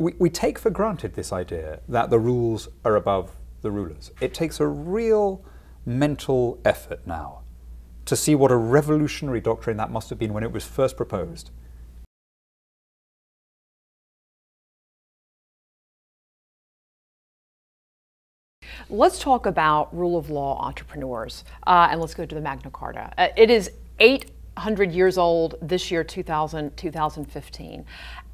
We take for granted this idea that the rules are above the rulers. It takes a real mental effort now to see what a revolutionary doctrine that must have been when it was first proposed. Let's talk about rule of law entrepreneurs, and let's go to the Magna Carta. It is 800 years old this year, 2015.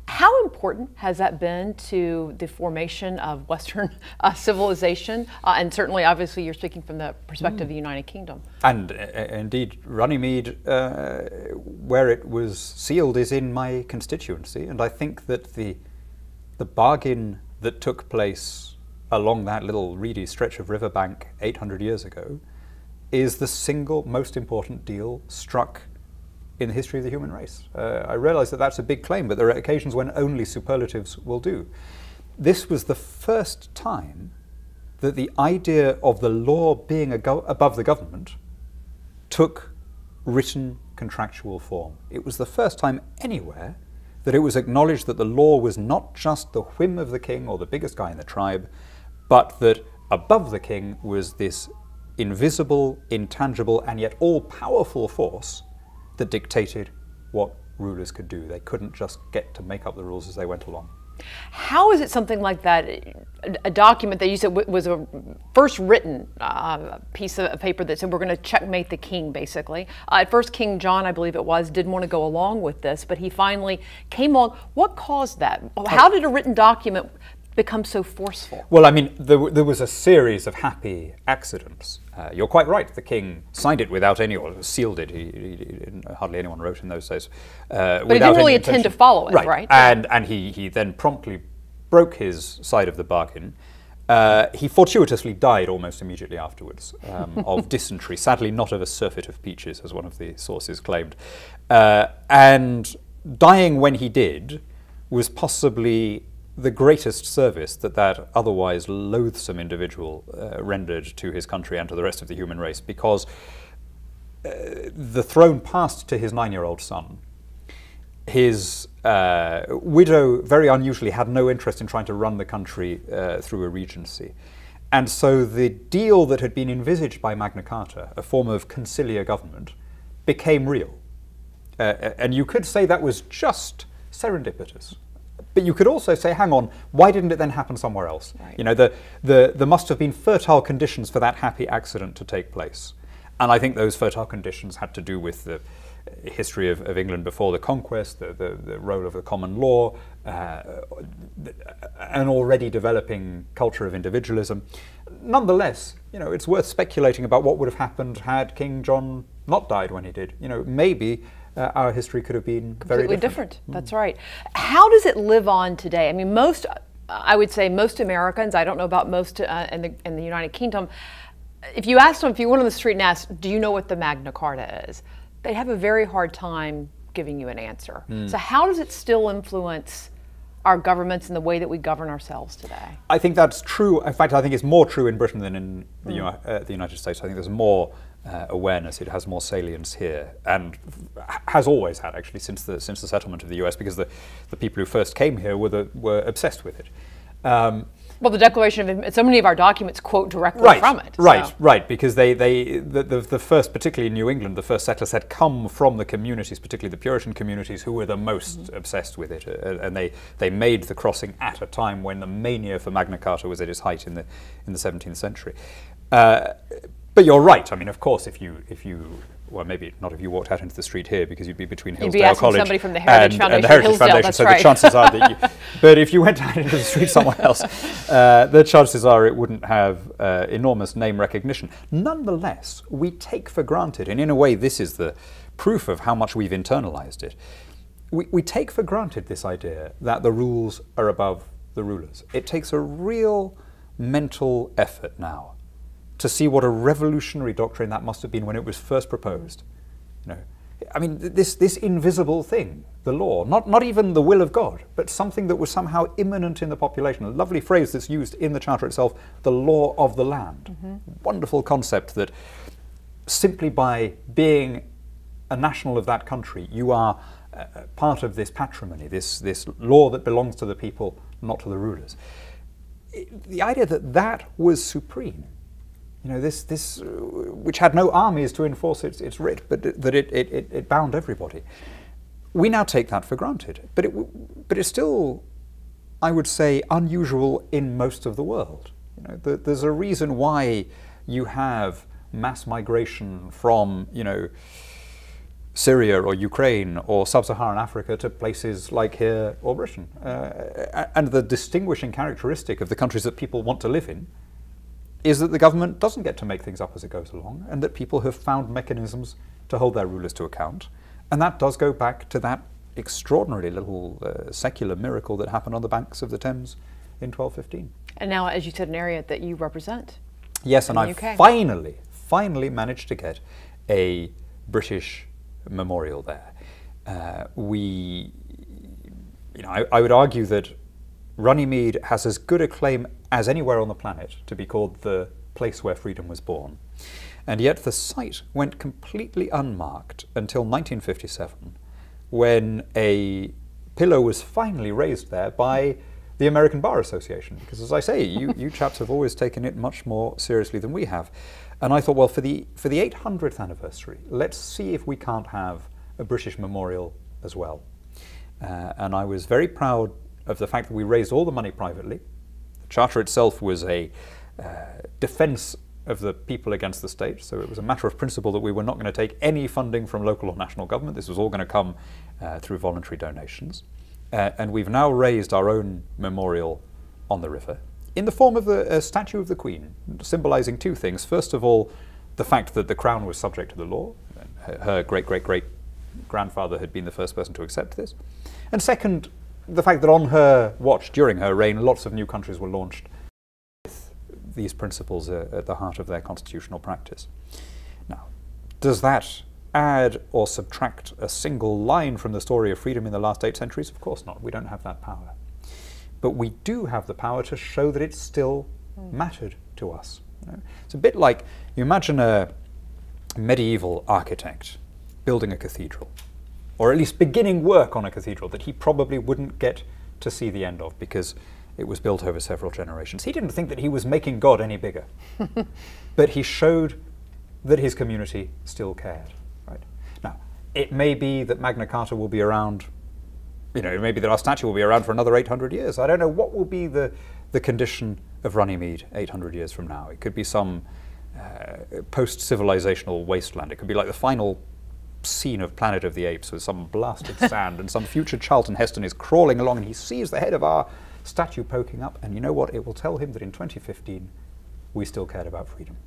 How important has that been to the formation of Western civilization? And certainly, obviously, you're speaking from the perspective of the United Kingdom. And indeed, Runnymede, where it was sealed, is in my constituency. And I think that the bargain that took place along that little reedy stretch of riverbank 800 years ago is the single most important deal struck in the history of the human race. I realize that that's a big claim, but there are occasions when only superlatives will do. This was the first time that the idea of the law being above the government took written contractual form. It was the first time anywhere that it was acknowledged that the law was not just the whim of the king or the biggest guy in the tribe, but that above the king was this invisible, intangible, and yet all-powerful force that dictated what rulers could do. They couldn't just get to make up the rules as they went along. How is it something like that, a document that you said was a first written piece of paper that said we're going to checkmate the king, basically? At first, King John, I believe it was, didn't want to go along with this, but he finally came along. What caused that? How did a written document become so forceful? Well, I mean, there was a series of happy accidents. You're quite right. The king signed it without any, or sealed it. Hardly anyone wrote in those days. But he didn't really intend to follow it, right? And he then promptly broke his side of the bargain. He fortuitously died almost immediately afterwards of dysentery, sadly not of a surfeit of peaches, as one of the sources claimed. And dying when he did was possibly the greatest service that otherwise loathsome individual rendered to his country and to the rest of the human race, because the throne passed to his 9-year-old son. His widow, very unusually, had no interest in trying to run the country through a regency. And so the deal that had been envisaged by Magna Carta, a form of conciliar government, became real. And you could say that was just serendipitous. But you could also say, hang on, why didn't it then happen somewhere else? Right. You know, there must have been fertile conditions for that happy accident to take place. And I think those fertile conditions had to do with the history of England before the conquest, the role of the common law, an already developing culture of individualism. Nonetheless, you know, it's worth speculating about what would have happened had King John not died when he did. You know, maybe our history could have been completely different. That's right. How does it live on today? I mean, I would say most Americans, I don't know about most in the United Kingdom, if you asked them, if you went on the street and asked, do you know what the Magna Carta is? They'd have a very hard time giving you an answer. So how does it still influence our governments and the way that we govern ourselves today? I think that's true. In fact, I think it's more true in Britain than in the United States. I think there's more awareness. It has more salience here, and has always had, actually, since the settlement of the US, because the people who first came here were obsessed with it. Well, the Declaration of so many of our documents quote directly from it. Right, because the first, particularly in New England, the first settlers had come from the communities, particularly the Puritan communities, who were the most obsessed with it, and they made the crossing at a time when the mania for Magna Carta was at its height in the 17th century. But you're right. I mean, of course, if you well, maybe not if you walked out into the street here, because you'd be between Hillsdale College somebody from the Heritage Foundation, and the Heritage Foundation, that's so right. the chances are that you... But if you went out into the street somewhere else, the chances are it wouldn't have enormous name recognition. Nonetheless, we take for granted, and in a way this is the proof of how much we've internalized it, we take for granted this idea that the rules are above the rulers. It takes a real mental effort now to see what a revolutionary doctrine that must have been when it was first proposed. You know, I mean, this invisible thing, the law, not even the will of God, but something that was somehow immanent in the population. A lovely phrase that's used in the Charter itself, the law of the land. Wonderful concept that simply by being a national of that country, you are part of this patrimony, this law that belongs to the people, not to the rulers. The idea that that was supreme, you know, this which had no armies to enforce its writ, but that it bound everybody. We now take that for granted, but it's still, I would say, unusual in most of the world. You know, there's a reason why you have mass migration from, you know, Syria or Ukraine or sub-Saharan Africa to places like here or Britain. And the distinguishing characteristic of the countries that people want to live in is that the government doesn't get to make things up as it goes along, and that people have found mechanisms to hold their rulers to account. And that does go back to that extraordinary little secular miracle that happened on the banks of the Thames in 1215. And now, as you said, an area that you represent. Yes, and I finally managed to get a British memorial there. You know, I would argue that Runnymede has as good a claim as anywhere on the planet to be called the place where freedom was born. And yet the site went completely unmarked until 1957, when a pillow was finally raised there by the American Bar Association. Because, as I say, you chaps have always taken it much more seriously than we have. And I thought, well, for the 800th anniversary, let's see if we can't have a British memorial as well. And I was very proud of the fact that we raised all the money privately. The charter itself was a defence of the people against the state, so it was a matter of principle that we were not going to take any funding from local or national government. This was all going to come through voluntary donations. And we've now raised our own memorial on the river in the form of a statue of the Queen, symbolising two things. First of all, the fact that the Crown was subject to the law. Her great-great-great-grandfather had been the first person to accept this. And second, the fact that on her watch, during her reign, lots of new countries were launched with these principles at the heart of their constitutional practice. Now, does that add or subtract a single line from the story of freedom in the last 8 centuries? Of course not. We don't have that power. But we do have the power to show that it still mattered to us. You know? It's a bit like, you imagine a medieval architect building a cathedral, or at least beginning work on a cathedral that he probably wouldn't get to see the end of because it was built over several generations. He didn't think that he was making God any bigger, but he showed that his community still cared. Right? Now, it may be that Magna Carta will be around, you know, it may be that our statue will be around for another 800 years. I don't know what will be the condition of Runnymede 800 years from now. It could be some post-civilizational wasteland. It could be like the final scene of Planet of the Apes with some blasted sand and some future Charlton Heston is crawling along and he sees the head of our statue poking up, and you know what? It will tell him that in 2015 we still cared about freedom.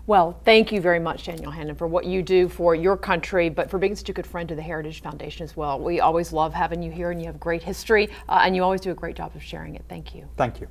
Well, thank you very much, Daniel Hannan, for what you do for your country, but for being such a good friend to the Heritage Foundation as well. We always love having you here, and you have great history, and you always do a great job of sharing it. Thank you. Thank you.